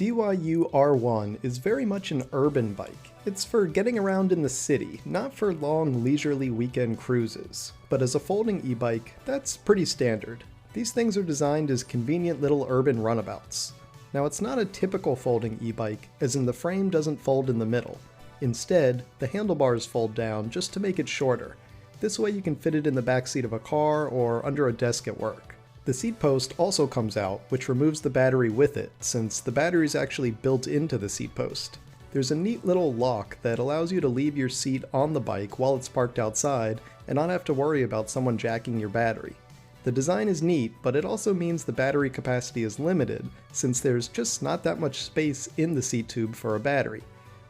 DYU R1 is very much an urban bike. It's for getting around in the city, not for long leisurely weekend cruises. But as a folding e-bike, that's pretty standard. These things are designed as convenient little urban runabouts. Now it's not a typical folding e-bike, as in the frame doesn't fold in the middle. Instead, the handlebars fold down just to make it shorter. This way you can fit it in the backseat of a car or under a desk at work. The seat post also comes out, which removes the battery with it, since the battery is actually built into the seat post. There's a neat little lock that allows you to leave your seat on the bike while it's parked outside and not have to worry about someone jacking your battery. The design is neat, but it also means the battery capacity is limited, since there's just not that much space in the seat tube for a battery.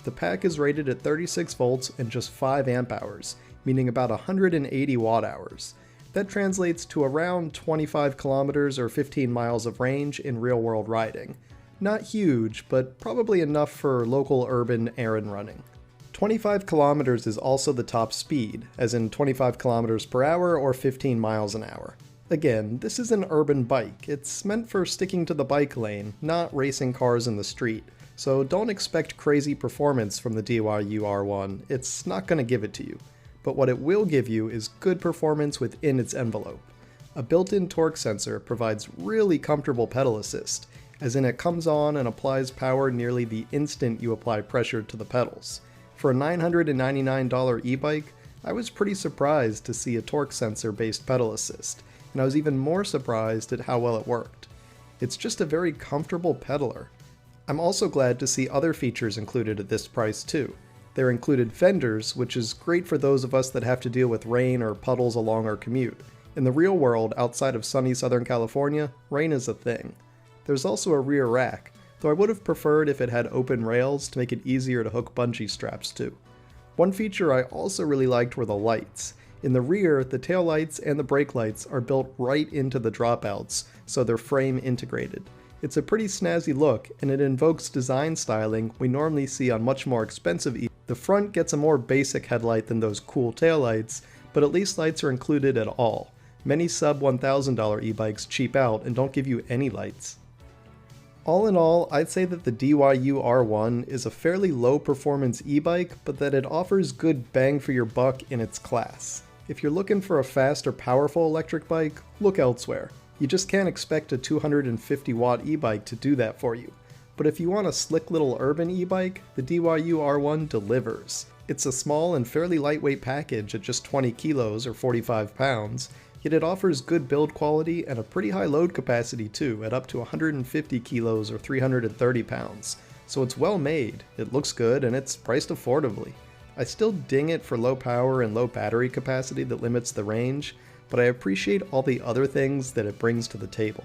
The pack is rated at 36 volts and just 5 amp hours, meaning about 180 watt hours. That translates to around 25 kilometers or 15 miles of range in real-world riding. Not huge, but probably enough for local urban errand running. 25 kilometers is also the top speed, as in 25 kilometers per hour or 15 miles an hour. Again, this is an urban bike. It's meant for sticking to the bike lane, not racing cars in the street. So don't expect crazy performance from the DYU R1. It's not going to give it to you. But what it will give you is good performance within its envelope. A built-in torque sensor provides really comfortable pedal assist, as in it comes on and applies power nearly the instant you apply pressure to the pedals. For a $999 e-bike, I was pretty surprised to see a torque sensor based pedal assist, and I was even more surprised at how well it worked. It's just a very comfortable pedaler. I'm also glad to see other features included at this price too. There included fenders, which is great for those of us that have to deal with rain or puddles along our commute. In the real world, outside of sunny Southern California, rain is a thing. There's also a rear rack, though I would have preferred if it had open rails to make it easier to hook bungee straps to. One feature I also really liked were the lights. In the rear, the tail lights and the brake lights are built right into the dropouts, so they're frame integrated. It's a pretty snazzy look, and it invokes design styling we normally see on much more expensive e-bikes. The front gets a more basic headlight than those cool taillights, but at least lights are included at all. Many sub $1,000 e-bikes cheap out and don't give you any lights. All in all, I'd say that the DYU R1 is a fairly low performance e-bike, but that it offers good bang for your buck in its class. If you're looking for a fast or powerful electric bike, look elsewhere. You just can't expect a 250 watt e-bike to do that for you. But if you want a slick little urban e-bike, the DYU R1 delivers. It's a small and fairly lightweight package at just 20 kilos or 45 pounds, yet it offers good build quality and a pretty high load capacity too, at up to 150 kilos or 330 pounds. So it's well made, it looks good, and it's priced affordably. I still ding it for low power and low battery capacity that limits the range, but I appreciate all the other things that it brings to the table.